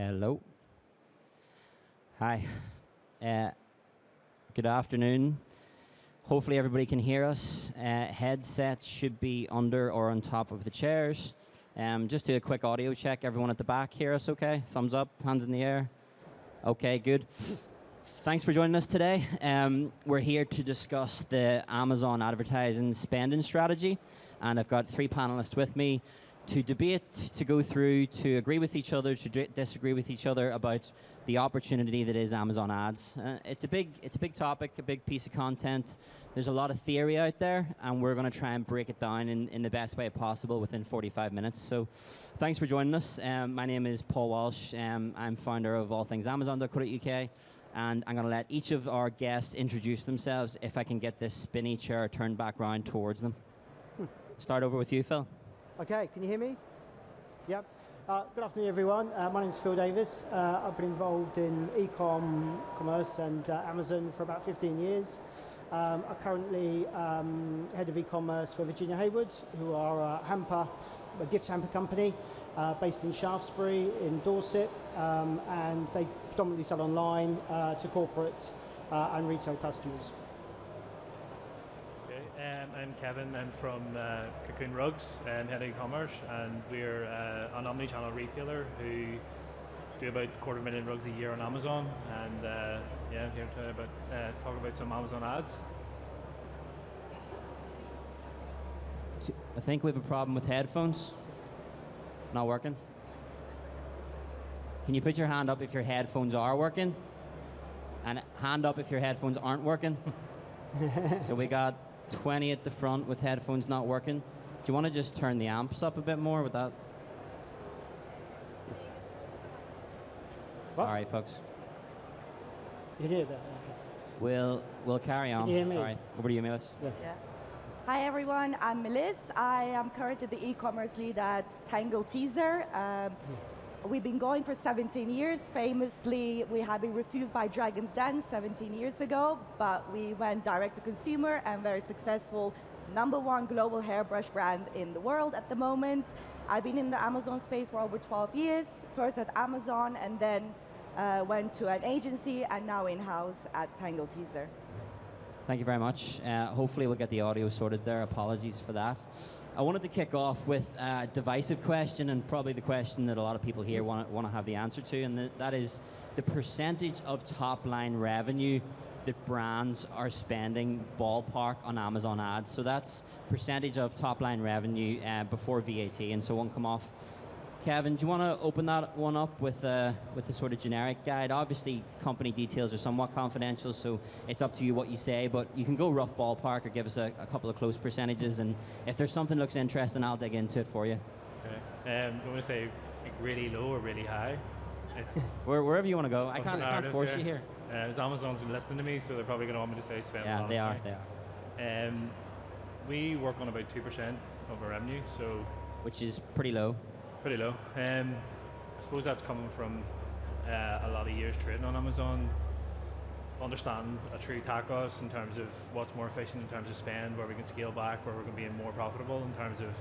Hello. Hi. Good afternoon. Hopefully everybody can hear us. Headsets should be under or on top of the chairs. Just do a quick audio check. Everyone at the back hear us okay? Thumbs up, hands in the air. Okay, good. Thanks for joining us today. We're here to discuss the Amazon advertising spending strategy. And I've got three panelists with me to debate, to go through, to agree with each other, to disagree with each other about the opportunity that is Amazon ads. It's a big topic, a big piece of content. There's a lot of theory out there, and we're going to try and break it down in the best way possible within 45 minutes. So thanks for joining us. My name is Paul Walsh. I'm founder of allthingsamazon.co.uk, and I'm going to let each of our guests introduce themselves if I can get this spinny chair turned back round towards them. Start over with you, Phil. Okay, can you hear me? Yep. Good afternoon, everyone. My name is Phil Davis. I've been involved in commerce and Amazon for about 15 years. I'm currently head of e-commerce for Virginia Hayward, who are a gift hamper company based in Shaftesbury in Dorset, and they predominantly sell online to corporate and retail customers. I'm Kevin. I'm from Kukoon Rugs, head of e-commerce, and we're an omni-channel retailer who do about 250,000 rugs a year on Amazon. And I'm here to talk about some Amazon ads. I think we have a problem with headphones. Not working. Can you put your hand up if your headphones are working? And hand up if your headphones aren't working? So we got 20 at the front with headphones not working. Do you want to just turn the amps up a bit more with that? Sorry, folks. You can hear that? We'll carry on. Can you hear me? Sorry. Over to you, Melis. Yeah. Hi everyone, I'm Melis. I am currently the e-commerce lead at Tangle Teezer. We've been going for 17 years. Famously, we have been refused by Dragon's Den 17 years ago, but we went direct to consumer and very successful #1 global hairbrush brand in the world at the moment. I've been in the Amazon space for over 12 years, first at Amazon and then went to an agency and now in-house at Tangle Teezer. Thank you very much. Hopefully we'll get the audio sorted there. Apologies for that. I wanted to kick off with a divisive question, and probably the question that a lot of people here want to have the answer to, and that is the percentage of top-line revenue that brands are spending ballpark on Amazon ads. So that's percentage of top-line revenue before VAT and so on come off. Kevin, do you want to open that one up with a sort of generic guide? Obviously, company details are somewhat confidential, so it's up to you what you say, but you can go rough ballpark or give us a couple of close percentages, and if there's something that looks interesting, I'll dig into it for you. Okay. Do you want to say really low or really high? Wherever you want to go. I can't force you here. Amazon's listening to me, so they're probably going to want me to say spend a lot. Yeah, they are. We work on about 2% of our revenue, so which is pretty low. Pretty low. I suppose that's coming from a lot of years trading on Amazon. Understand a true TAC us in terms of what's more efficient in terms of spend, where we can scale back, where we're going to be more profitable in terms of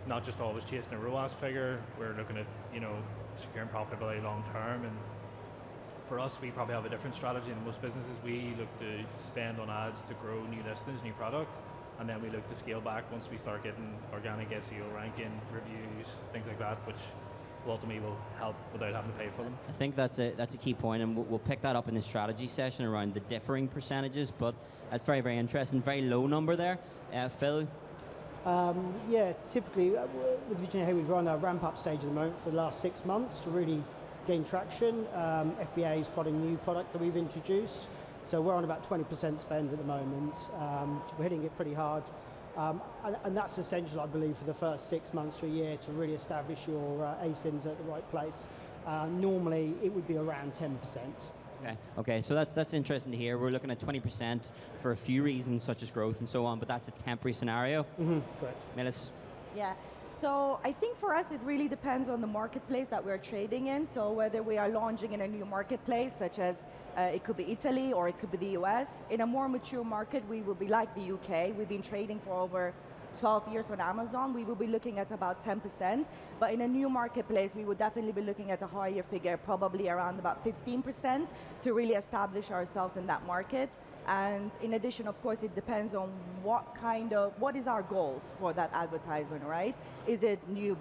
not just always chasing a ROAS figure. We're looking at securing profitability long term. And for us, we probably have a different strategy than most businesses. We look to spend on ads to grow new listings, new product. And then we look to scale back once we start getting organic SEO ranking, reviews, things like that, which ultimately will help without having to pay for them. I think that's a key point, and we'll pick that up in the strategy session around the differing percentages, but that's very, very interesting. Very low number there. Phil? Typically with Virginia Hayward, we're on a ramp-up stage at the moment for the last 6 months to really gain traction. FBA is quite a new product that we've introduced. So we're on about 20% spend at the moment. We're hitting it pretty hard. And that's essential, I believe, for the first 6 months to a year to really establish your ASINs at the right place. Normally, it would be around 10%. Okay, so that's interesting to hear. We're looking at 20% for a few reasons, such as growth and so on, but that's a temporary scenario. Mm-hmm, correct. Melis? Yeah. So I think for us, it really depends on the marketplace that we're trading in. So whether we are launching in a new marketplace, such as it could be Italy or it could be the US. In a more mature market, we will be like the UK. We've been trading for over 12 years on Amazon, we will be looking at about 10%. But in a new marketplace, we would definitely be looking at a higher figure, probably around about 15%, to really establish ourselves in that market. And in addition, of course, it depends on what is our goals for that advertisement, right? Is it new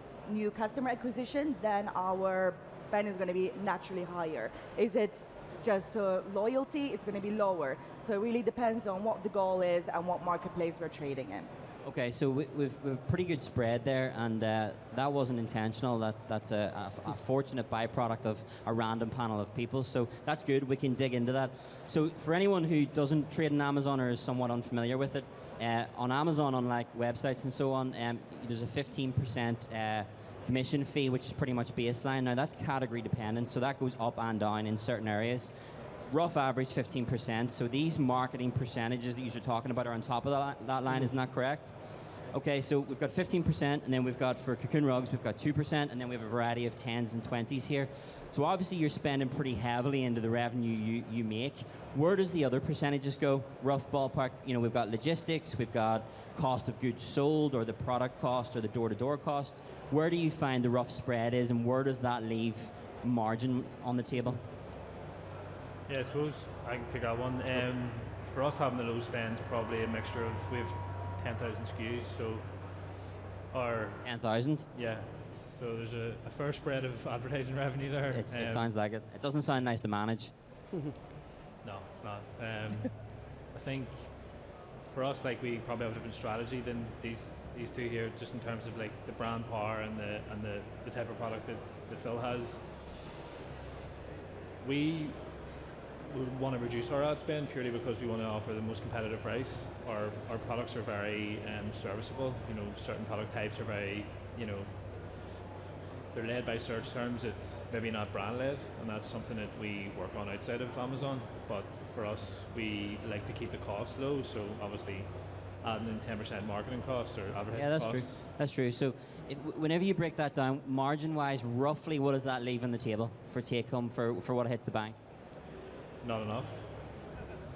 customer acquisition? Then our spend is going to be naturally higher. Is it just loyalty? It's going to be lower. So it really depends on what the goal is and what marketplace we're trading in. Okay, so we've a pretty good spread there, and that wasn't intentional. That's a fortunate byproduct of a random panel of people, so that's good. We can dig into that. So for anyone who doesn't trade on Amazon or is somewhat unfamiliar with it, on Amazon, unlike websites and so on, there's a 15% commission fee, which is pretty much baseline. Now that's category dependent, so that goes up and down in certain areas. Rough average 15%, so these marketing percentages that you're talking about are on top of that line, isn't that correct? Okay, so we've got 15%, and then we've got, for Kukoon rugs, we've got 2%, and then we have a variety of 10s and 20s here. So obviously you're spending pretty heavily into the revenue you make. Where does the other percentages go? Rough ballpark, we've got logistics, we've got cost of goods sold, or the product cost, or the door-to-door cost. Where do you find the rough spread is, and where does that leave margin on the table? Yeah, I suppose I can take that one. For us, having the low spend's probably a mixture of, we have 10,000 SKUs, so our 10,000? Yeah, so there's a fair spread of advertising revenue there. It sounds like it. It doesn't sound nice to manage. No, it's not. I think for us, we probably have a different strategy than these two here, just in terms of the brand power and the type of product that Phil has. We would want to reduce our ad spend purely because we want to offer the most competitive price. Our products are very serviceable. Certain product types are very, they're led by search terms. It's maybe not brand led, and that's something that we work on outside of Amazon. But for us, we like to keep the cost low. So obviously, adding in 10% marketing costs or advertising costs. True. That's true. So whenever you break that down, margin-wise, roughly what does that leave on the table for take-home for what hits the bank? Not enough.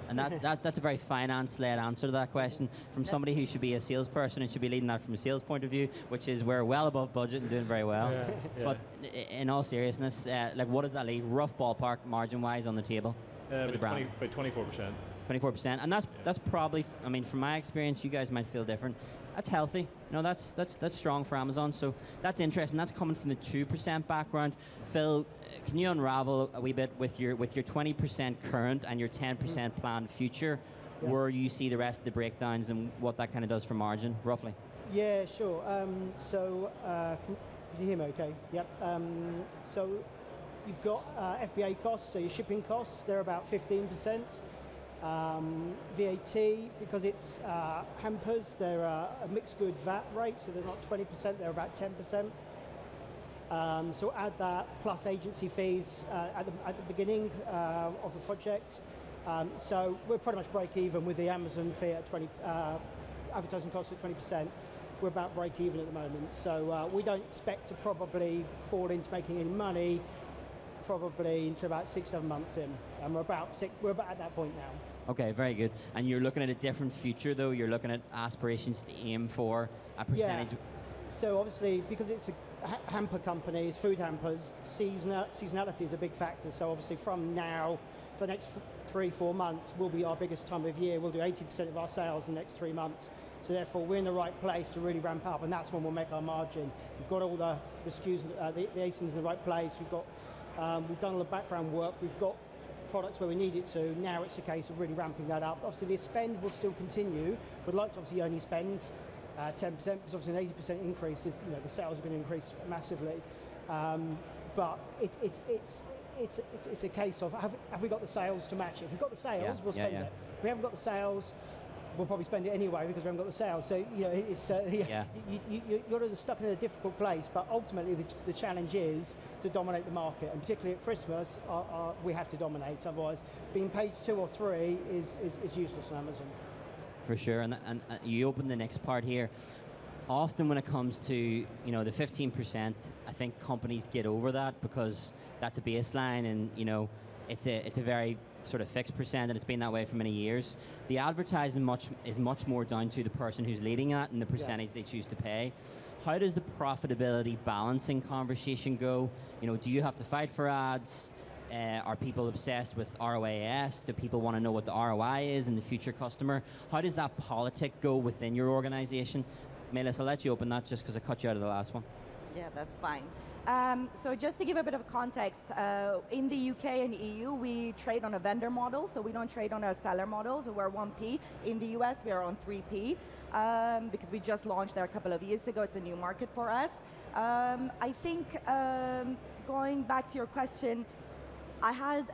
And that's a very finance-led answer to that question from somebody who should be a salesperson and should be leading that from a sales point of view, which is we're well above budget and doing very well. Yeah. But in all seriousness, what does that leave, rough ballpark, margin-wise, on the table for the brand? About 24%. 24%, and that's probably, from my experience, you guys might feel different. That's healthy. That's strong for Amazon. So that's interesting. That's coming from the 2% background. Phil, can you unravel a wee bit with your 20% current and your 10% planned future, where you see the rest of the breakdowns and what that kind of does for margin, roughly? Yeah, sure. Can you hear me okay? Yep. So you've got FBA costs, so your shipping costs, they're about 15%. VAT, because it's hampers, they're a mixed good VAT rate, so they're not 20%, they're about 10%. So add that plus agency fees at the beginning of the project. So we're pretty much break even with the Amazon fee at 20, advertising costs at 20%. We're about break even at the moment. So we don't expect to probably fall into making any money probably into about 6-7 months in, and we're about at that point now. Okay, very good. And you're looking at a different future, though. You're looking at aspirations to aim for a percentage. Yeah. So obviously, because it's a hamper company, it's food hampers, seasonality is a big factor. So obviously, from now for the next 3-4 months will be our biggest time of year. We'll do 80% of our sales in the next 3 months. So therefore, we're in the right place to really ramp up, and that's when we'll make our margin. We've got all the SKUs, the ASINs in the right place. We've done all the background work. We've got products where we need it to. Now it's a case of really ramping that up. Obviously, the spend will still continue. We'd like to obviously only spend 10%, because obviously an 80% increase is, the sales are going to increase massively. But it's a case of have we got the sales to match it? If we've got the sales, we'll spend it. If we haven't got the sales, we'll probably spend it anyway because we haven't got the sales. So you're stuck in a difficult place. But ultimately, the challenge is to dominate the market, and particularly at Christmas, we have to dominate. Otherwise, being page 2 or 3 is useless on Amazon. For sure, and you open the next part here. Often when it comes to the 15%, I think companies get over that because that's a baseline, and it's a very sort of fixed percent, and it's been that way for many years. The advertising is much more down to the person who's leading that and the percentage they choose to pay. How does the profitability balancing conversation go? You know, do you have to fight for ads? Are people obsessed with ROAS? Do people want to know what the ROI is in the future customer? How does that politic go within your organization? Melis, I'll let you open that just because I cut you out of the last one. Yeah, that's fine. So just to give a bit of context, in the UK and EU, we trade on a vendor model, so we don't trade on a seller model, so we're 1P. In the US, we are on 3P, because we just launched there a couple of years ago. It's a new market for us. I think, going back to your question, I had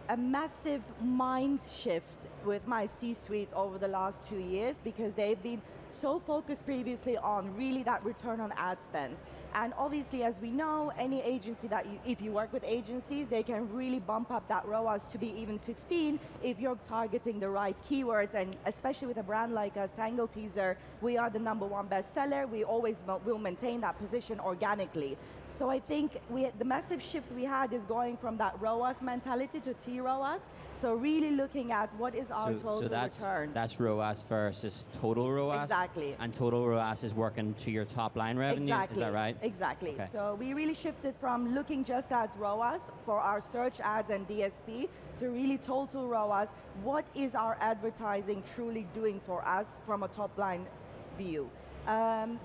a massive mind shift with my C-suite over the last 2 years, because they've been so focused previously on really that return on ad spend. And obviously, as we know, any agency that if you work with agencies, they can really bump up that ROAS to be even 15 if you're targeting the right keywords, and especially with a brand like us, Tangle Teezer, we are the #1 bestseller. We always will maintain that position organically. So I think the massive shift we had is going from that ROAS mentality to T-ROAS. So really looking at what is our total return. That's ROAS versus total ROAS? Exactly. And total ROAS is working to your top line revenue, exactly. Is that right? Exactly. Okay. So we really shifted from looking just at ROAS for our search ads and DSP to really total ROAS. What is our advertising truly doing for us from a top line view?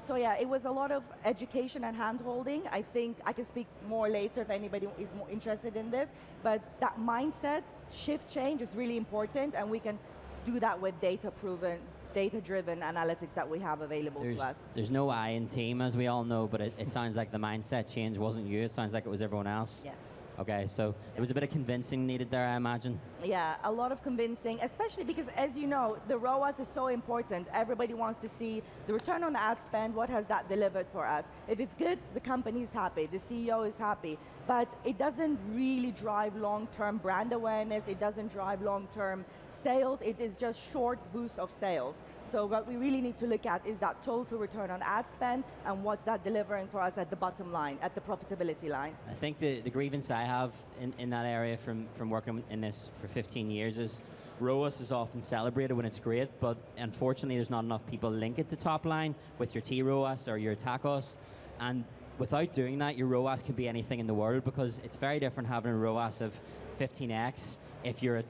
So yeah, it was a lot of education and hand-holding. I think I can speak more later if anybody is more interested in this, but that mindset shift change is really important, and we can do that with data-driven analytics that we have available to us. There's no I in team, as we all know, but it sounds like the mindset change wasn't you, it sounds like it was everyone else. Yes. Okay, so there was a bit of convincing needed there, I imagine. Yeah, a lot of convincing, especially because, as you know, the ROAS is so important. Everybody wants to see the return on ad spend, what has that delivered for us. If it's good, the company's happy, the CEO is happy, but it doesn't really drive long-term brand awareness, it doesn't drive long-term sales, it is just short boost of sales. So what we really need to look at is that total return on ad spend, and what's that delivering for us at the bottom line, at the profitability line. I think the grievance I have in that area from working in this for 15 years is ROAS is often celebrated when it's great, but unfortunately there's not enough people link it to top line with your T-ROAS or your TACOS, and without doing that, your ROAS could be anything in the world, because it's very different having a ROAS of 15x if your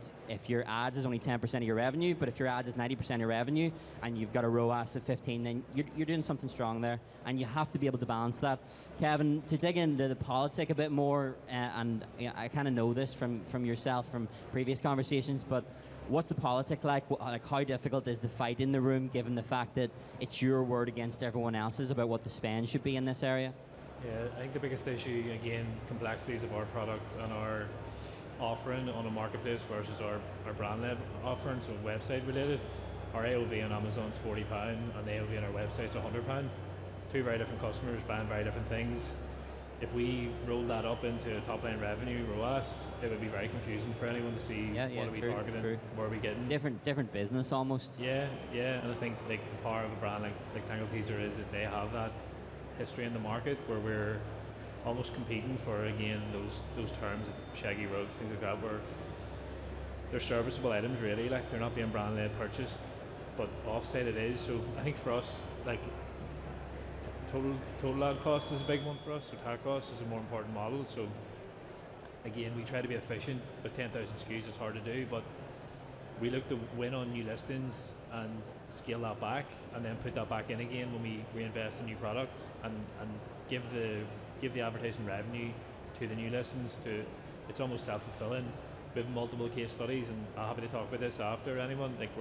ads is only 10% of your revenue, but if your ads is 90% of your revenue and you've got a ROAS of 15, then you're doing something strong there, and you have to be able to balance that. Kevin, to dig into the politics a bit more, and you know, I kind of know this from yourself from previous conversations, but what's the politic like? Like, how difficult is the fight in the room, given the fact that it's your word against everyone else's about what the spend should be in this area? Yeah, I think the biggest issue, again, complexities of our product and our offering on a marketplace versus our brand-led offering, so website related. Our AOV on Amazon is £40 and the AOV on our website is £100. Two very different customers buying very different things. If we rolled that up into top line revenue, ROAS, it would be very confusing for anyone to see what are we targeting, where are we getting. Different business almost. Yeah, and I think like the power of a brand like Tangle Teezer is that they have that history in the market where we're almost competing for, again, those terms of shaggy rugs, things like that, where they're serviceable items really, like they're not being brand led purchased, but offsite it is. So I think for us, like total ad cost is a big one for us, so TAC cost is a more important model. So again, we try to be efficient. With 10,000 SKUs it's hard to do, but we look to win on new listings and scale that back, and then put that back in again when we reinvest in new product, and give the advertising revenue to the new listings. It's almost self-fulfilling. We have multiple case studies, and I'm happy to talk about this after anyone. Like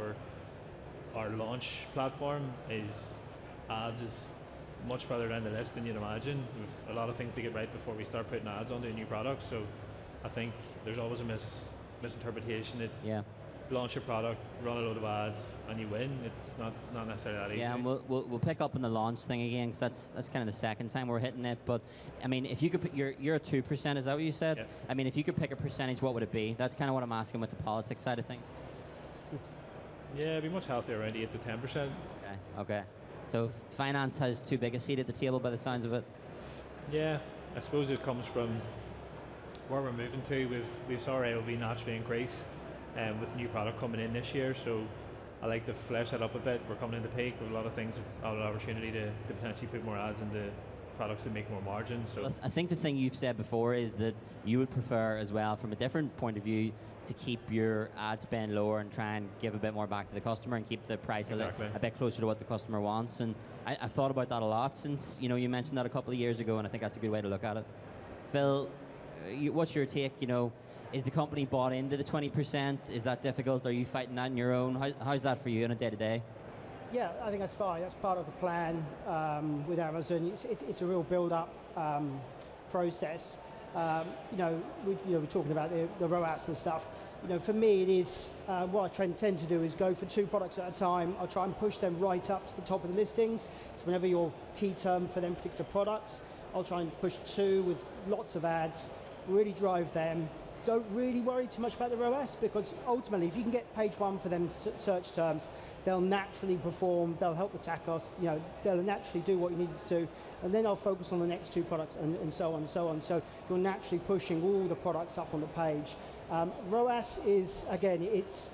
our launch platform is ads is much further down the list than you'd imagine. We've a lot of things to get right before we start putting ads onto a new product. So I think there's always a misinterpretation that launch a product, run a load of ads, and you win. It's not necessarily that easy. Yeah, and we'll pick up on the launch thing again, because that's kind of the second time we're hitting it. But I mean, if you could put you're at 2%, is that what you said? Yeah. I mean, if you could pick a percentage, what would it be? That's kind of what I'm asking with the politics side of things. Yeah, it'd be much healthier, around 8 to 10%. Okay. So finance has too big a seat at the table by the sounds of it. Yeah, I suppose it comes from where we're moving to, we've saw our AOV naturally increase with new product coming in this year. So I like to flesh that up a bit. We're coming into peak with a lot of things, a lot of opportunity to potentially put more ads into products that make more margin. So I think the thing you've said before is that you would prefer as well, from a different point of view, to keep your ad spend lower and try and give a bit more back to the customer and keep the price a bit closer to what the customer wants. And I've thought about that a lot since you mentioned that a couple of years ago, and I think that's a good way to look at it. Phil, what's your take? Is the company bought into the 20%? Is that difficult? Are you fighting that on your own? How's that for you on a day-to-day? Yeah, I think that's fine. That's part of the plan with Amazon. It's a real build-up process. We're talking about the ROAS and stuff. For me, it is what I tend to do is go for 2 products at a time. I'll try and push them right up to the top of the listings. So whenever your key term for them particular products, I'll try and push 2 with lots of ads, really drive them. Don't really worry too much about the ROAS, because ultimately, if you can get page 1 for them search terms, they'll naturally perform, they'll help the tacos, they'll naturally do what you need to do, and then I'll focus on the next 2 products and so on and so on. So you're naturally pushing all the products up on the page. ROAS is, again, it's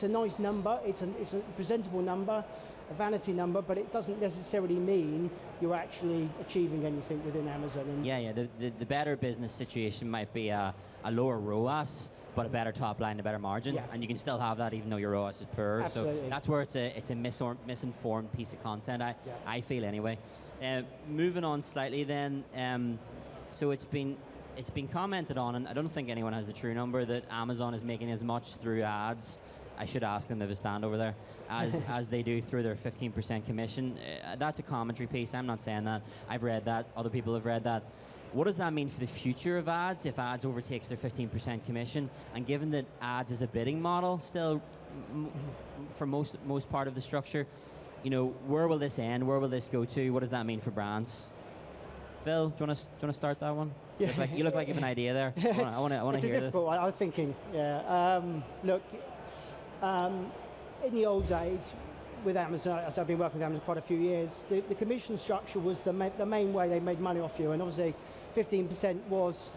a nice number, it's a presentable number, a vanity number, but it doesn't necessarily mean you're actually achieving anything within Amazon. And the better business situation might be a lower ROAS, but a better top line, a better margin, and you can still have that even though your ROAS is poor. Absolutely. So that's where it's a misinformed piece of content, I feel anyway. Moving on slightly then, so it's been commented on, and I don't think anyone has the true number, that Amazon is making as much through ads, I should ask them, they have a stand over there, as they do through their 15% commission. That's a commentary piece, I'm not saying that. I've read that, other people have read that. What does that mean for the future of ads if ads overtakes their 15% commission? And given that ads is a bidding model still for most part of the structure, where will this end? Where will this go to? What does that mean for brands? Phil, do you want to start that one? Yeah. You look like you have an idea there. I want to hear this. I'm thinking, look, in the old days with Amazon, as I've been working with Amazon quite a few years, the commission structure was the main way they made money off you, and obviously 15% was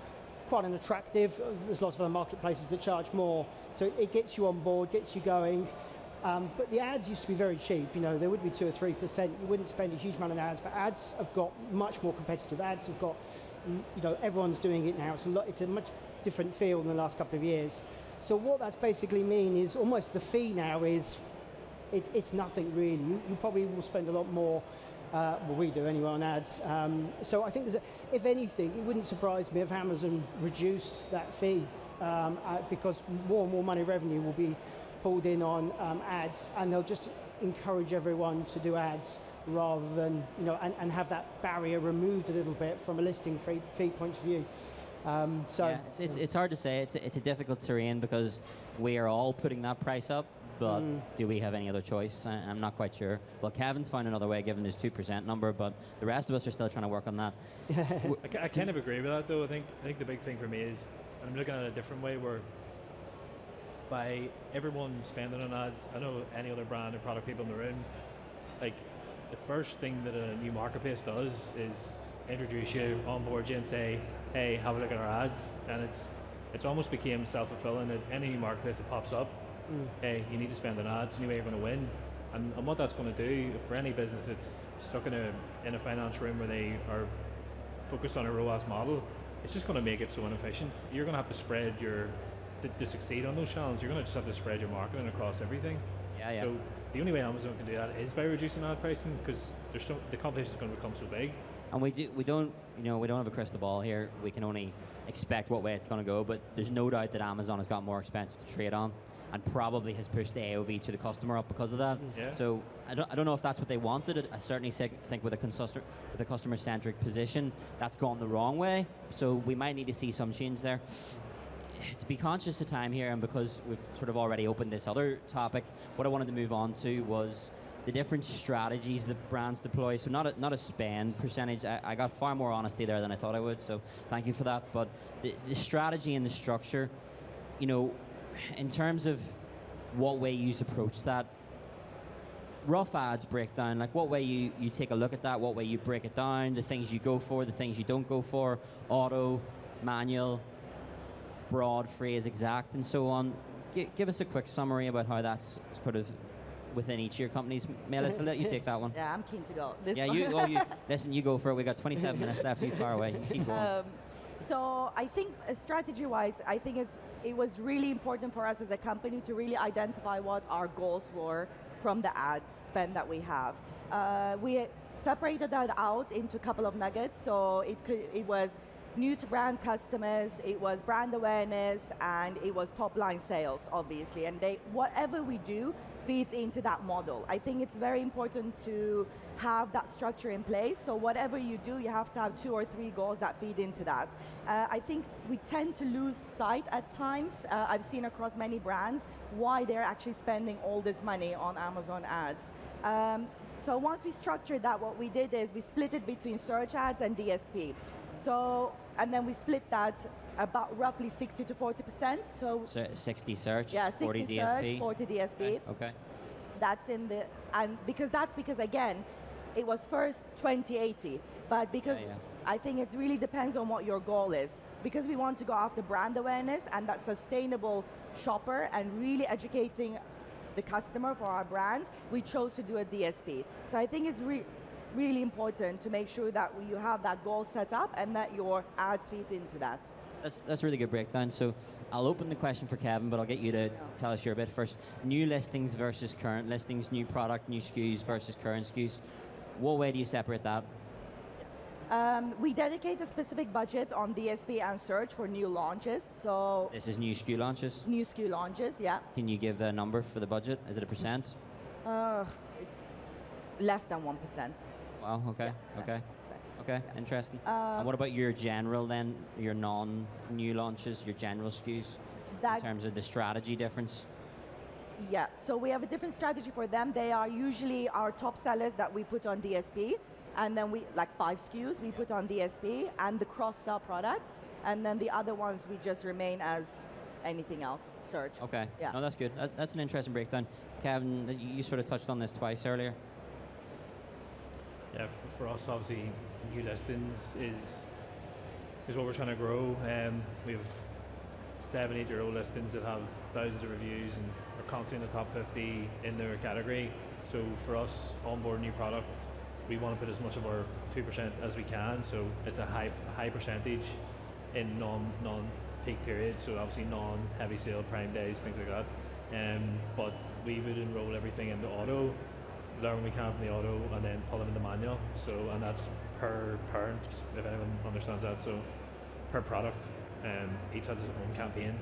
quite an attractive. There's lots of other marketplaces that charge more, so it gets you on board, gets you going. But the ads used to be very cheap. There would be 2 or 3%. You wouldn't spend a huge amount on ads, but ads have got much more competitive. Ads have got, everyone's doing it now. It's a much different field in the last couple of years. So what that's basically mean is almost the fee now is, it's nothing really. You probably will spend a lot more, we do anyway, on ads. So I think if anything, it wouldn't surprise me if Amazon reduced that fee because more and more money revenue will be pulled in on ads, and they'll just encourage everyone to do ads rather than, and have that barrier removed a little bit from a listing fee point of view. It's hard to say. It's a difficult terrain because we are all putting that price up, but do we have any other choice? I'm not quite sure. Well, Kevin's found another way given his 2% number, but the rest of us are still trying to work on that. I kind of agree with that though. I think the big thing for me is, I'm looking at it a different way, where by everyone spending on ads, I know any other brand or product people in the room, like the first thing that a new marketplace does is introduce you, onboard you and say, hey, have a look at our ads. And it's almost became self-fulfilling that any new marketplace that pops up, hey, you need to spend on ads, anyway you're going to win. And what that's going to do for any business that's stuck in a finance room where they are focused on a ROAS model, it's just going to make it so inefficient. You're going to have to spread to succeed on those channels, you're going to just have to spread your marketing across everything. Yeah. So the only way Amazon can do that is by reducing ad pricing, because the competition is going to become so big. And we don't have a crystal ball here. We can only expect what way it's going to go. But there's no doubt that Amazon has got more expensive to trade on, and probably has pushed the AOV to the customer up because of that. Yeah. So I don't know if that's what they wanted. I certainly think with a customer-centric position, that's gone the wrong way. So we might need to see some change there. To be conscious of time here, and because we've sort of already opened this other topic, what I wanted to move on to was the different strategies that brands deploy. So not a spend percentage. I got far more honesty there than I thought I would, so thank you for that. But the strategy and the structure, in terms of what way you approach that, rough ads breakdown, like what way you take a look at that, what way you break it down, the things you go for, the things you don't go for, auto, manual, broad phrase, exact, and so on. Give us a quick summary about how that's sort of within each of your companies. Melissa, let you take that one. Yeah, I'm keen to go. Listen, you go for it. We got 27 minutes left. You far away. Keep going. So I think strategy-wise, I think it was really important for us as a company to really identify what our goals were from the ads spend that we have. We separated that out into a couple of nuggets. So it was new to brand customers, it was brand awareness, and it was top line sales, obviously. And whatever we do feeds into that model. I think it's very important to have that structure in place. So whatever you do, you have to have 2 or 3 goals that feed into that. I think we tend to lose sight at times. I've seen across many brands why they're actually spending all this money on Amazon ads. So once we structured that, what we did is we split it between search ads and DSP. So, and then we split that about roughly 60 to 40%. So 60 search, yeah, 60 40 search, DSP. 40 DSP. Okay. That's in the, and that's because again, it was first 2080, but because I think it really depends on what your goal is. Because we want to go after brand awareness and that sustainable shopper and really educating the customer for our brand, we chose to do a DSP. So I think it's really important to make sure that you have that goal set up and that your ads feed into that. That's a really good breakdown. So I'll open the question for Kevin, but I'll get you to tell us your bit first. New listings versus current listings, new product, new SKUs versus current SKUs. What way do you separate that? We dedicate a specific budget on DSP and search for new launches. So this is new SKU launches? New SKU launches, yeah. Can you give a number for the budget? Is it a percent? It's less than 1%. Wow, okay, Yeah, okay. Okay, yeah. interesting. And what about your general then, your non-new launches, your general SKUs, in terms of the strategy difference? Yeah, so we have a different strategy for them. They are usually our top sellers that we put on DSP, and then we, like 5 SKUs, we put on DSP, and the cross-sell products, and then the other ones we just remain as anything else, search. Okay, yeah. No, that's good. That's an interesting breakdown. Kevin, you sort of touched on this twice earlier. Yeah, for us, obviously, new listings is what we're trying to grow. We have 7, 8-year-old listings that have thousands of reviews and are constantly in the top 50 in their category. So for us, onboard new product, we want to put as much of our 2% as we can. So it's a high percentage in non-peak periods. So obviously non-heavy sale, prime days, things like that. But we would enroll everything into auto, learn we can from the auto, and then pull them into manual. So, and that's per parent, if anyone understands that. So per product, each has its own campaign.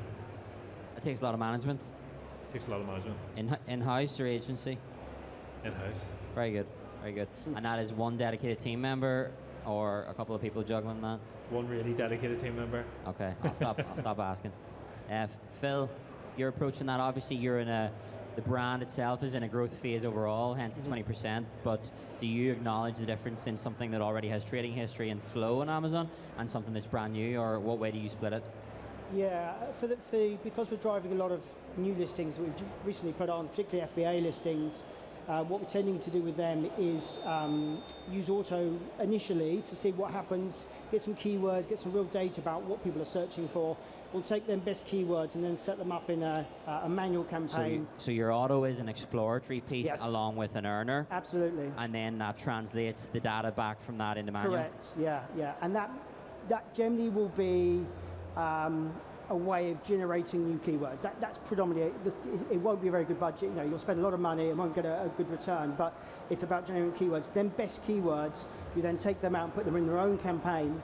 It takes a lot of management. It takes a lot of management. In-house or agency? In-house. Very good, very good. And that is one dedicated team member or a couple of people juggling that? One really dedicated team member. Okay, I'll stop asking. Phil, you're approaching that. Obviously, you're in the brand itself is in a growth phase overall, hence the 20%, but do you acknowledge the difference in something that already has trading history and flow on Amazon and something that's brand new, or what way do you split it? Yeah, because we're driving a lot of new listings that we've recently put on, particularly FBA listings, what we're tending to do with them is use auto initially to see what happens, get some keywords, get some real data about what people are searching for. We'll take them best keywords and then set them up in a manual campaign. So your auto is an exploratory piece along with an earner? Absolutely. And then that translates the data back from that into manual? Correct, yeah. And that generally will be a way of generating new keywords. That's predominantly, it won't be a very good budget. You'll spend a lot of money and won't get a good return, but it's about generating keywords. Then best keywords, you then take them out and put them in their own campaign.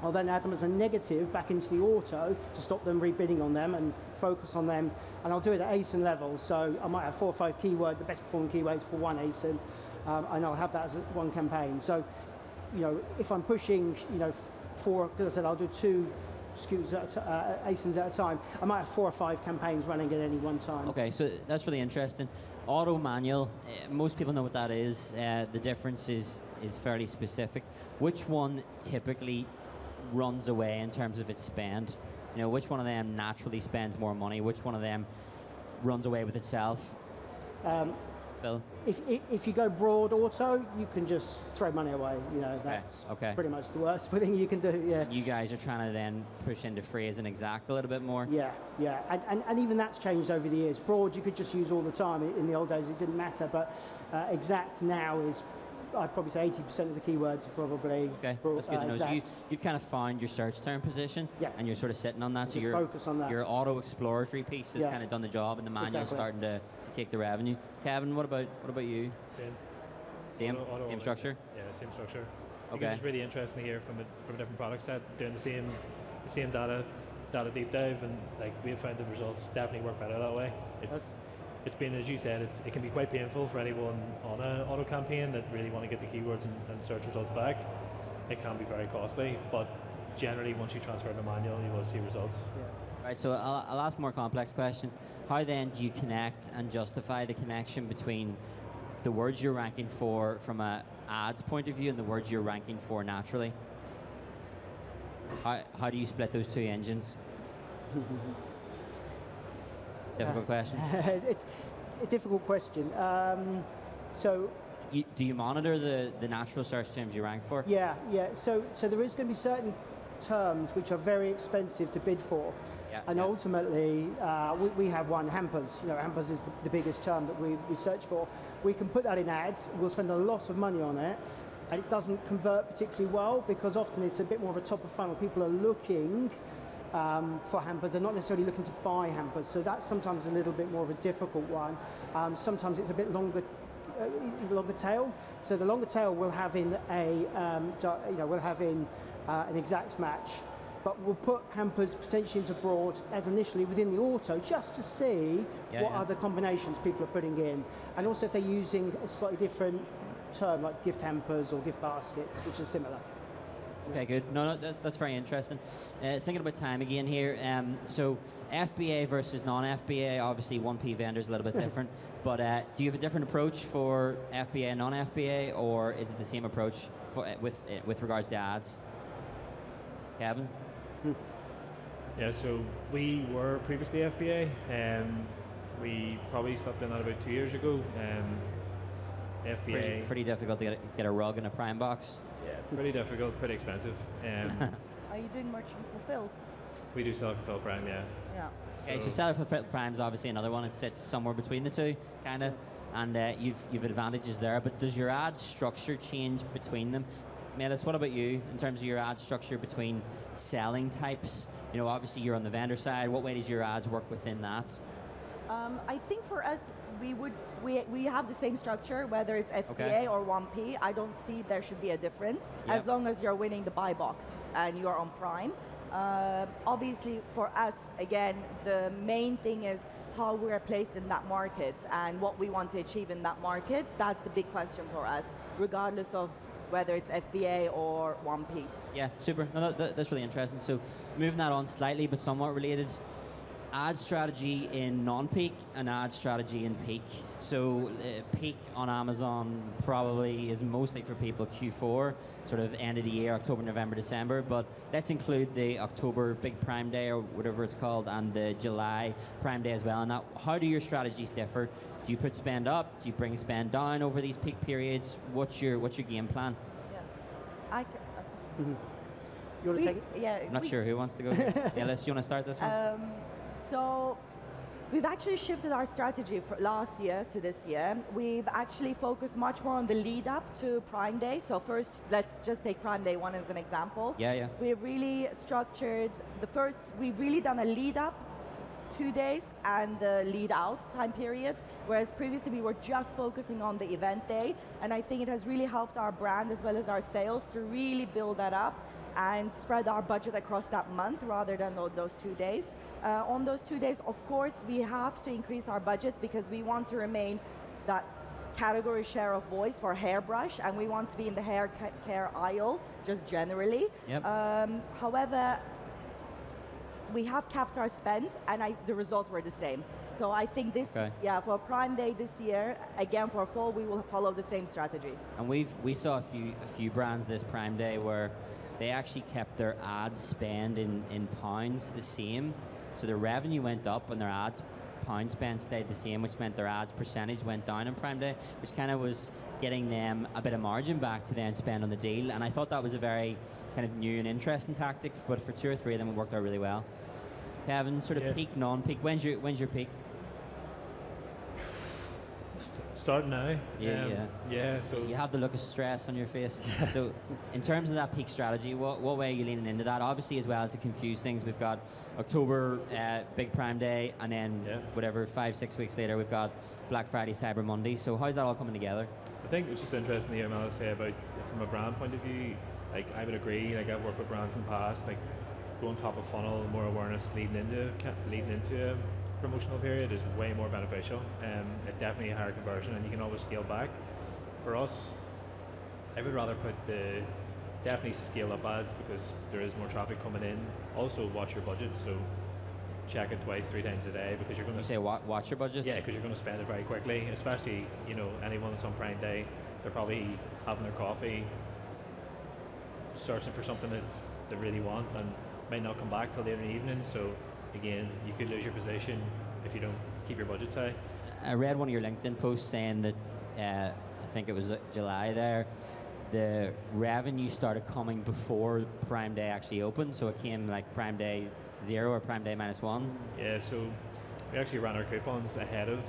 I'll then add them as a negative back into the auto to stop them rebidding on them and focus on them. And I'll do it at ASIN level. So I might have 4 or 5 keywords, the best performing keywords for one ASIN, and I'll have that as one campaign. So, if I'm pushing, 4, because I said I'll do 2 SKUs ASINs at a time, I might have 4 or 5 campaigns running at any one time. Okay, so that's really interesting. Auto manual, most people know what that is. The difference is fairly specific. Which one typically runs away in terms of its spend? Which one of them naturally spends more money? Which one of them runs away with itself? Bill? If you go broad auto, you can just throw money away. You know, that's pretty much the worst thing you can do. Yeah. You guys are trying to then push into phrase and exact a little bit more. Yeah, and even that's changed over the years. Broad you could just use all the time. In the old days it didn't matter, but exact now is, I'd probably say 80% of the keywords are probably broad, that's good to know. So you've kind of found your search term position, and you're sort of sitting on that. So you're focus on that. Your auto exploratory piece has kind of done the job, and the manual's starting to take the revenue. Kevin, what about you? Same structure. Yeah, same structure. Okay. It's really interesting to hear from a different product set doing the same data deep dive, and like we have found the results definitely work better that way. It's been, as you said, it can be quite painful for anyone on an auto campaign that really want to get the keywords and search results back. It can be very costly, but generally once you transfer to manual, you will see results. Yeah. Right, so I'll ask a more complex question. How then do you connect and justify the connection between the words you're ranking for from a ads point of view and the words you're ranking for naturally? How do you split those two engines? Difficult question. It's a difficult question. Do you monitor the natural search terms you rank for? Yeah. So there is going to be certain terms which are very expensive to bid for, and ultimately we have one, hampers. You know, hampers is the biggest term that we search for. We can put that in ads. We'll spend a lot of money on it, and it doesn't convert particularly well because often it's a bit more of a top of funnel. People are looking for hampers. They're not necessarily looking to buy hampers, so that's sometimes a little bit more of a difficult one. Sometimes it's a bit longer tail. So the longer tail will have in an exact match, but we'll put hampers potentially into broad as initially within the auto just to see what other combinations people are putting in, and also if they're using a slightly different term like gift hampers or gift baskets, which is similar. Okay, good. No, that's very interesting. Thinking about time again here. So FBA versus non-FBA, obviously 1P vendors a little bit different, but do you have a different approach for FBA and non-FBA, or is it the same approach with regards to ads? Kevin? Yeah, so we were previously FBA. We probably stopped in that about 2 years ago. FBA. Pretty difficult to get a rug in a Prime box. Yeah, pretty difficult, pretty expensive. Are you doing merchant fulfilled? We do self-fulfilled Prime, yeah. Okay, so self-fulfilled Prime is obviously another one. It sits somewhere between the two, kind of, and you've advantages there. But does your ad structure change between them? Melis, what about you in terms of your ad structure between selling types? You know, obviously you're on the vendor side. What way does your ads work within that? I think for us, we have the same structure, whether it's FBA or 1P. I don't see there should be a difference as long as you're winning the buy box and you're on Prime. Obviously, for us, again, the main thing is how we're placed in that market and what we want to achieve in that market. That's the big question for us, regardless of whether it's FBA or 1P. Yeah, super. No, that's really interesting. So moving that on slightly, but somewhat related, ad strategy in non-peak and ad strategy in peak. So peak on Amazon probably is mostly for people Q4, sort of end of the year, October, November, December, but let's include the October big Prime Day or whatever it's called and the July Prime Day as well. And that, how do your strategies differ? Do you put spend up? Do you bring spend down over these peak periods? What's your game plan? Yeah, You want to take it? Yeah, I'm not sure who wants to go. Yeah, Les, you want to start this one? So we've actually shifted our strategy from last year to this year. We've actually focused much more on the lead up to Prime Day. So first, let's just take Prime Day 1 as an example. Yeah. We've really structured we've really done a lead up 2 days and the lead out time periods, whereas previously we were just focusing on the event day. And I think it has really helped our brand as well as our sales to really build that up and spread our budget across that month rather than those 2 days. On those 2 days, of course, we have to increase our budgets because we want to remain that category share of voice for hairbrush, and we want to be in the hair care aisle just generally. Yep. However, we have capped our spend, and the results were the same. So I think for Prime Day this year, again for fall, we will follow the same strategy. And we saw a few brands this Prime Day where they actually kept their ad spend in pounds the same. So their revenue went up and their ad pound spend stayed the same, which meant their ads percentage went down on Prime Day, which kind of was getting them a bit of margin back to then spend on the deal. And I thought that was a very kind of new and interesting tactic, but for 2 or 3 of them it worked out really well. Kevin, sort of peak, non-peak. When's your peak? Start now. Yeah. So you have the look of stress on your face. So, in terms of that peak strategy, what way are you leaning into that? Obviously, as well, to confuse things, we've got October, big Prime Day, and then whatever 5-6 weeks later, we've got Black Friday, Cyber Monday. So, how's that all coming together? I think it's just interesting to hear Mel say about from a brand point of view. Like I would agree. Like I've worked with brands in the past. Like going top of funnel, more awareness leading into a promotional period is way more beneficial. It definitely a higher conversion, and you can always scale back. For us, I would rather put definitely scale up ads because there is more traffic coming in. Also, watch your budget. So check it 2-3 times a day because you're going to. You say watch your budget? Yeah, because you're going to spend it very quickly. Especially anyone that's on Prime Day, they're probably having their coffee, searching for something that they really want, and might not come back till later in the evening. So again, you could lose your position if you don't keep your budgets high. I read one of your LinkedIn posts saying that I think it was July there, the revenue started coming before Prime Day actually opened, so it came like Prime Day 0 or Prime Day -1. Yeah, so we actually ran our coupons ahead of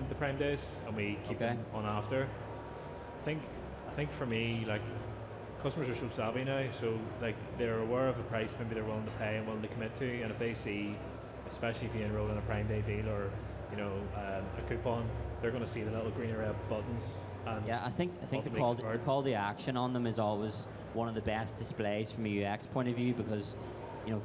the Prime Days, and we keep them on after. I think for me, like, customers are so savvy now, so like they're aware of the price maybe they're willing to pay and willing to commit to, and if they see, especially if you enroll in a Prime Day deal or a coupon, they're going to see the little green or red buttons. And I think the call to action on them is always one of the best displays from a UX point of view, because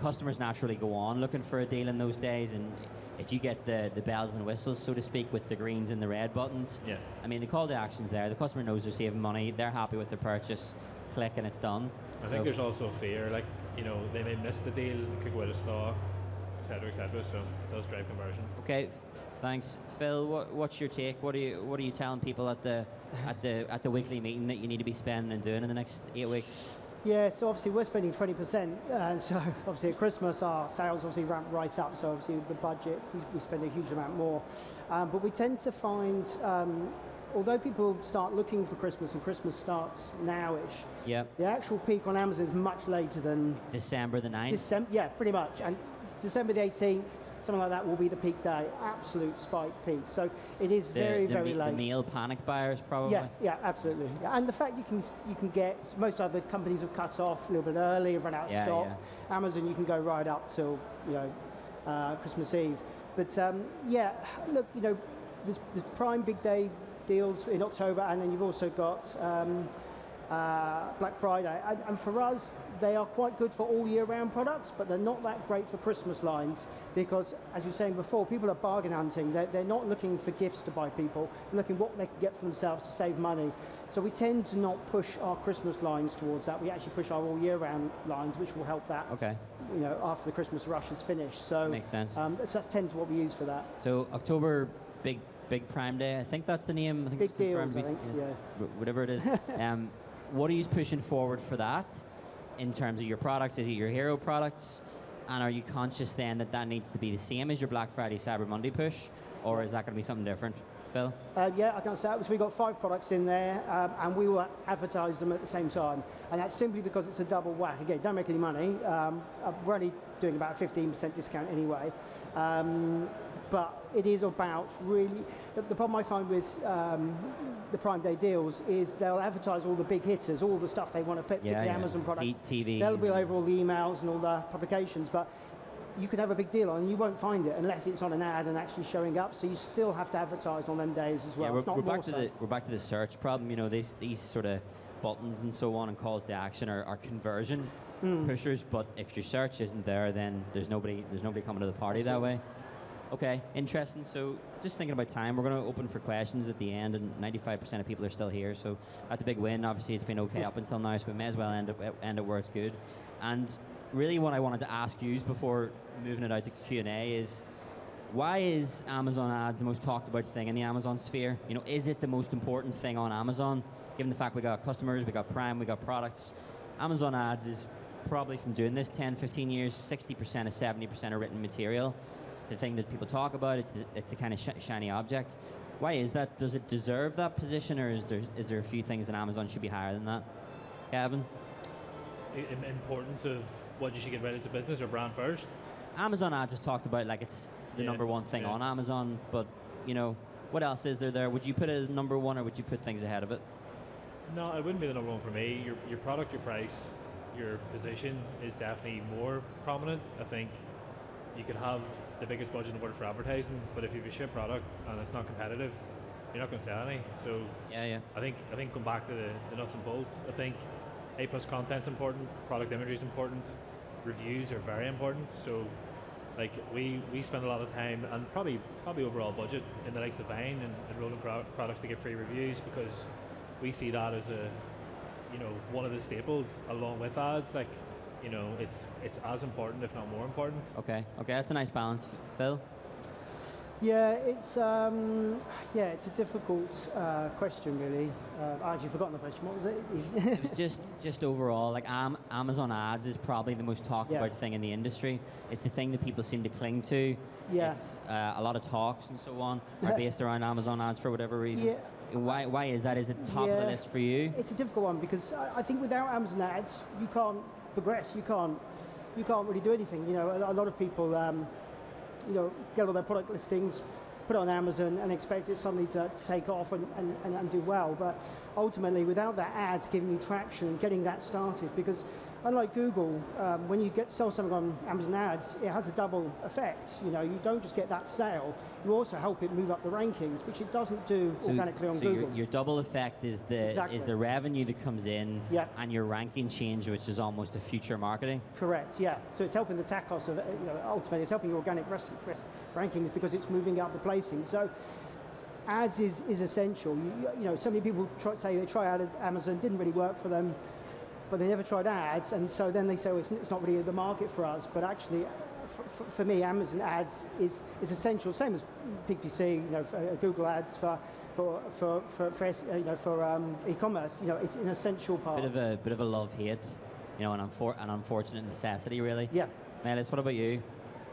customers naturally go on looking for a deal in those days, and if you get the bells and whistles, so to speak, with the greens and the red buttons, I mean, the call to action's there. The customer knows they're saving money. They're happy with the purchase. Click and it's done. I think there's also fear, like they may miss the deal, it could go out of stock, etc., so it does drive conversion. Okay, thanks, Phil. What's your take? What are you telling people at the weekly meeting that you need to be spending and doing in the next 8 weeks? Yeah, so obviously we're spending 20%, so obviously at Christmas our sales obviously ramp right up, so obviously the budget, we spend a huge amount more. But we tend to find, although people start looking for Christmas and Christmas starts now-ish, the actual peak on Amazon is much later than... December the 9th? Yeah, pretty much. And December the 18th, something like that, will be the peak day, absolute spike peak. So it is very late. The meal panic buyers, probably? Yeah, absolutely. Yeah. And the fact you can get, most other companies have cut off a little bit early, run out of stock. Yeah. Amazon, you can go right up till Christmas Eve. But look, there's Prime Big Day deals in October, and then you've also got Black Friday. And for us, they are quite good for all year round products, but they're not that great for Christmas lines because, as you were saying before, people are bargain hunting. They're not looking for gifts to buy people, they're looking what they can get for themselves to save money. So we tend to not push our Christmas lines towards that. We actually push our all year round lines, which will help that after the Christmas rush is finished. So makes sense. So that tends what we use for that. So October, big Prime Day, I think that's the name. I think big deals, I think, whatever it is. What are you pushing forward for that in terms of your products? Is it your hero products? And are you conscious then that needs to be the same as your Black Friday, Cyber Monday push? Or is that going to be something different? Phil? Yeah, I can say that. So we've got 5 products in there, and we will advertise them at the same time. And that's simply because it's a double whack. Again, don't make any money. We're only doing about a 15% discount anyway. But it is about really, the problem I find with the Prime Day deals is they'll advertise all the big hitters, all the stuff they want to pick, the Amazon products. TV. They'll be over all the emails and all the publications, but you could have a big deal on and you won't find it unless it's on an ad and actually showing up, so you still have to advertise on them days as well. Yeah, we're back to the search problem. These sort of buttons and so on and calls to action are conversion pushers, but if your search isn't there, then there's nobody coming to the party that way. Okay, interesting. So just thinking about time, we're going to open for questions at the end, and 95% of people are still here, so that's a big win. Obviously, it's been okay up until now, so we may as well end it where it's good. And really what I wanted to ask you before moving it out to Q&A is, why is Amazon ads the most talked about thing in the Amazon sphere? Is it the most important thing on Amazon? Given the fact we got customers, we got Prime, we got products, Amazon ads is probably from doing this 10, 15 years, 60% to 70% of written material. It's the thing that people talk about. It's the kind of shiny object. Why is that? Does it deserve that position, or is there a few things that Amazon should be higher than that? Kevin? Importance of what you should get right as a business or brand first? Amazon ads is talked about like it's the number one thing on Amazon, but you know, what else is there? Would you put it as number one, or would you put things ahead of it? No, it wouldn't be the number one for me. Your product, your price, your position is definitely more prominent. I think you could have the biggest budget in the world for advertising, but if you have a shit product and it's not competitive, you're not going to sell any. So I think going back to the nuts and bolts, I think A+ content's important, product imagery is important, reviews are very important. So like we spend a lot of time and probably overall budget in the likes of Vine and rolling products to get free reviews, because we see that as one of the staples along with ads. Like, it's as important, if not more important. Okay, that's a nice balance. Phil? Yeah, it's a difficult question, really. I actually forgotten the question. What was it? It was just overall, like Amazon ads is probably the most talked about thing in the industry. It's the thing that people seem to cling to. Yeah. It's a lot of talks and so on are based around Amazon ads for whatever reason. Yeah. Why is that? Is it top of the list for you? It's a difficult one, because I think without Amazon ads, you can't progress. You can't really do anything. You know, a lot of people get all their product listings, put it on Amazon and expect it suddenly to take off and do well. But ultimately, without that ads giving you traction and getting that started, because unlike Google, when you sell something on Amazon ads, it has a double effect. You know, you don't just get that sale, you also help it move up the rankings, which it doesn't do organically on Google. Your double effect is the revenue that comes in, and your ranking change, which is almost a future marketing. Correct. Yeah. So it's helping the TACoS of ultimately it's helping your organic rankings, because it's moving up the placing. So ads is essential. So many people say they try ads at Amazon, didn't really work for them, but they never tried ads, and so then they say, well, it's not really the market for us. But actually, for me, Amazon ads is essential. Same as PPC, Google ads for e-commerce. It's an essential part. Bit of a love-hate, an unfortunate necessity, really. Yeah. Melis, what about you?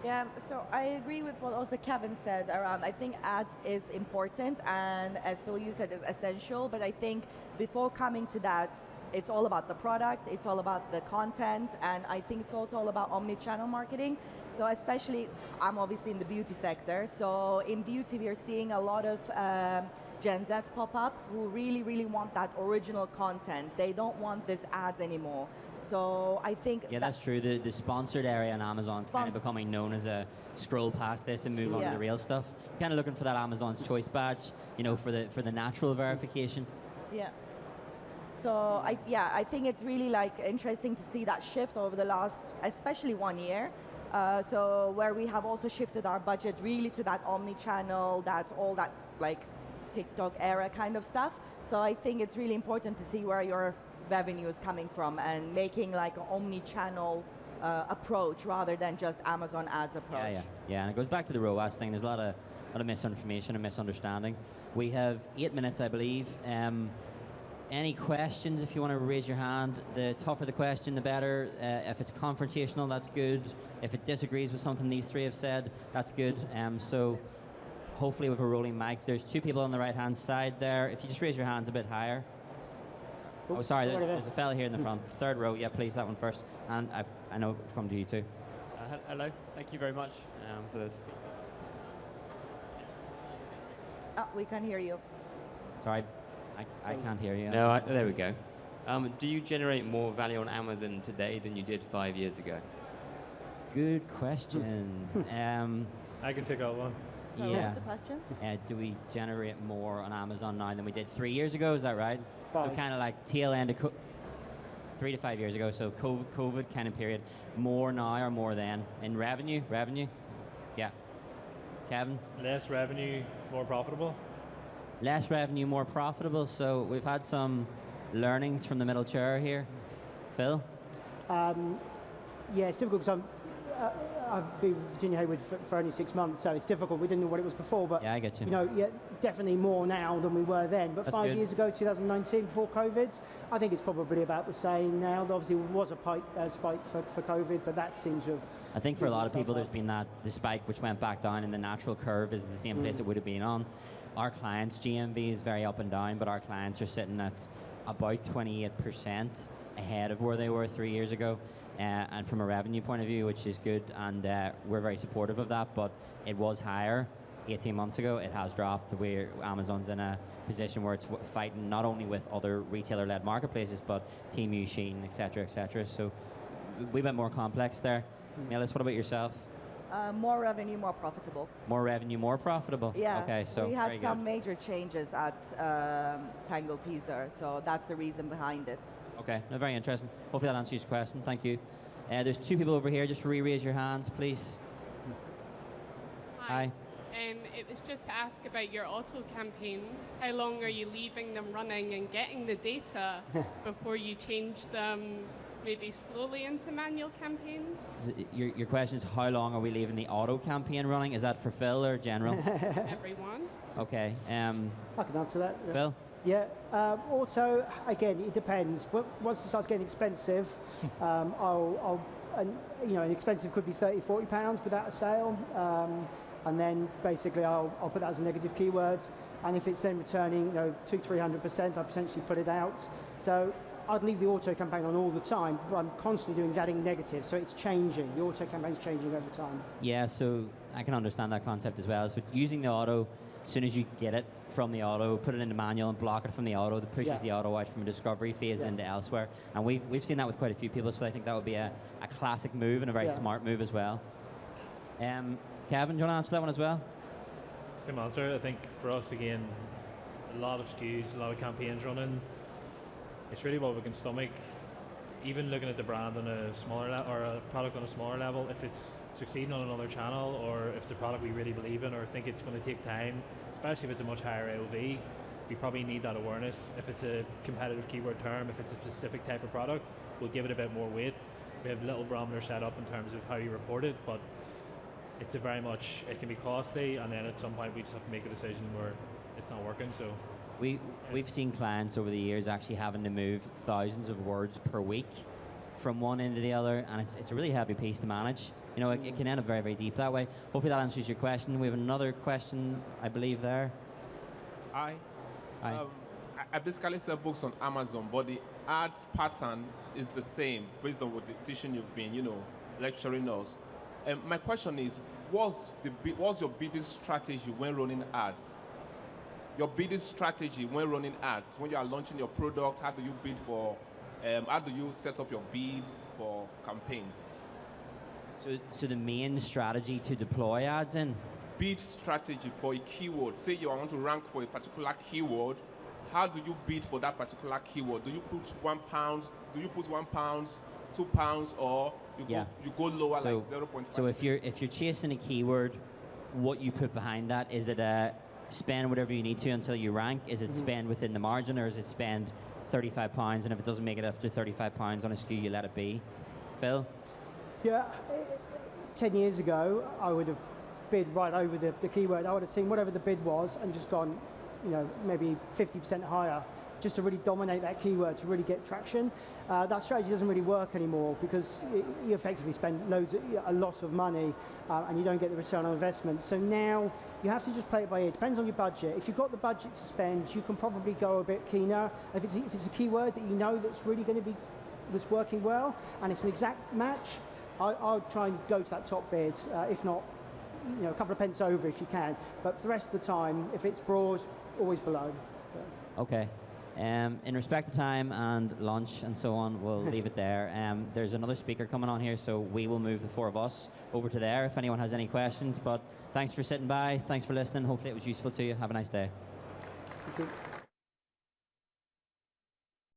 Yeah, so I agree with what also Kevin said around, I think ads is important, and as Phil, you said, is essential, but I think before coming to that, it's all about the product, it's all about the content, and I think it's also all about omni-channel marketing. So especially, I'm obviously in the beauty sector, so in beauty we are seeing a lot of Gen Zs pop up who really, really want that original content. They don't want this ads anymore. So I think that's true. The sponsored area on Amazon's kind of becoming known as a scroll past this and move on to the real stuff. Kind of looking for that Amazon's Choice badge, for the natural verification. Yeah. So I think it's really interesting to see that shift over the last, especially 1 year. So where we have also shifted our budget really to that omni-channel, all that TikTok era kind of stuff. So I think it's really important to see where your revenue is coming from and making an omni-channel approach rather than just Amazon ads approach. Yeah, and it goes back to the ROAS thing. There's a lot of misinformation and misunderstanding. We have 8 minutes, I believe. Any questions? If you want to raise your hand, the tougher the question, the better. If it's confrontational, that's good. If it disagrees with something these three have said, that's good. So hopefully with a rolling mic, there's 2 people on the right-hand side there. If you just raise your hands a bit higher. Oh, sorry, there's a fella here in the front. 3rd row, yeah, please, that one first. And I know it's come to you too. Hello, thank you very much for this. We can hear you. Sorry, I can't hear you. No, there we go. Do you generate more value on Amazon today than you did 5 years ago? Good question. I can take out one. So what's the question? Do we generate more on Amazon now than we did 3 years ago? Is that right? 5. So kind of like tail end of 3 to 5 years ago. So COVID kind of period. More now or more then in revenue? Yeah. Kevin? Less revenue, more profitable. Less revenue, more profitable. So we've had some learnings from the middle chair here. Phil? Yeah, it's difficult because I've been with Virginia Hayward for only 6 months, so it's difficult. We didn't know what it was before, but Yeah, I get you. you know, yeah, definitely more now than we were then. But That's 5 good. years ago, 2019, before COVID, I think it's probably about the same now. There obviously was a spike for COVID, but that seems to have. I think for a lot of itself people, there's out. been the spike which went back down, and the natural curve is the same place it would have been on. Our clients' GMV is very up and down, but our clients are sitting at about 28% ahead of where they were 3 years ago. And from a revenue point of view, which is good, and we're very supportive of that, but it was higher 18 months ago. It has dropped. Where Amazon's in a position where it's fighting not only with other retailer-led marketplaces, but Temu, Shein, et cetera, so we went more complex there. Melis, what about yourself? More revenue, more profitable. More revenue, more profitable? Yeah, Okay, so we had very some good. major changes at Tangle Teezer, so that's the reason behind it. Okay, no, very interesting. Hopefully that answers your question. Thank you. There's 2 people over here. Just re-raise your hands, please. Hi. It was just to ask about your auto campaigns. How long are you leaving them running and getting the data before you change them, maybe slowly into manual campaigns? Your question is, how long are we leaving the auto campaign running? Is that for Phil or general? Everyone? Okay. I can answer that. Yeah. Phil? Yeah, auto, again, it depends. Once it starts getting expensive, an expensive could be 30, 40 pounds without a sale. And then basically I'll put that as a negative keyword. And if it's then returning, 200-300%, I potentially put it out. So I'd leave the auto campaign on all the time, but I'm constantly doing is adding negative, so it's changing. The auto campaign's changing over time. Yeah, so I can understand that concept as well. So it's using the auto, as soon as you get it from the auto, put it into manual and block it from the auto, that pushes the auto out from a discovery phase into elsewhere. And we've seen that with quite a few people, so I think that would be a classic move and a very smart move as well. Kevin, do you want to answer that one as well? Same answer. I think for us, again, a lot of SKUs, a lot of campaigns running. It's really what we can stomach. Even looking at the brand on a smaller or a product on a smaller level, if it's succeeding on another channel, or if it's a product we really believe in, or think it's going to take time, especially if it's a much higher AOV, we probably need that awareness. If it's a competitive keyword term, if it's a specific type of product, we'll give it a bit more weight. We have little barometers set up in terms of how you report it, but it's it can be costly, and then at some point we just have to make a decision where it's not working. So We've seen clients over the years actually having to move thousands of words per week from one end to the other, and it's a really heavy piece to manage. It can end up very, very deep that way. Hopefully that answers your question. We have another question, I believe, there. Hi. Hi. I basically sell books on Amazon, but the ads pattern is the same based on what the teaching you've been, lecturing us. My question is, what's your biggest strategy when running ads? Your biggest strategy when running ads, when you are launching your product, how do you bid for, how do you set up your bid for campaigns? So the main strategy to deploy ads in? Bid strategy for a keyword. Say you want to rank for a particular keyword. How do you bid for that particular keyword? Do you put £1? Do you put £1, £2, or you go lower, like 0.5? So if you're chasing a keyword, what you put behind that, is it a spend whatever you need to until you rank? Is it spend within the margin, or is it spend £35, and if it doesn't make it after £35 on a SKU, you let it be? Phil? Yeah, 10 years ago, I would have bid right over the keyword. I would have seen whatever the bid was and just gone, maybe 50% higher, just to really dominate that keyword, to really get traction. That strategy doesn't really work anymore, because you effectively spend a lot of money and you don't get the return on investment. So now you have to just play it by ear. It depends on your budget. If you've got the budget to spend, you can probably go a bit keener. If it's a keyword that you know that's working well and it's an exact match, I'll try and go to that top bid. If not, a couple of pence over if you can. But for the rest of the time, if it's broad, always below. Okay. In respect to time and lunch and so on, we'll leave it there. There's another speaker coming on here, so we will move the 4 of us over to there if anyone has any questions. But thanks for sitting by. Thanks for listening. Hopefully it was useful to you. Have a nice day. Thank you.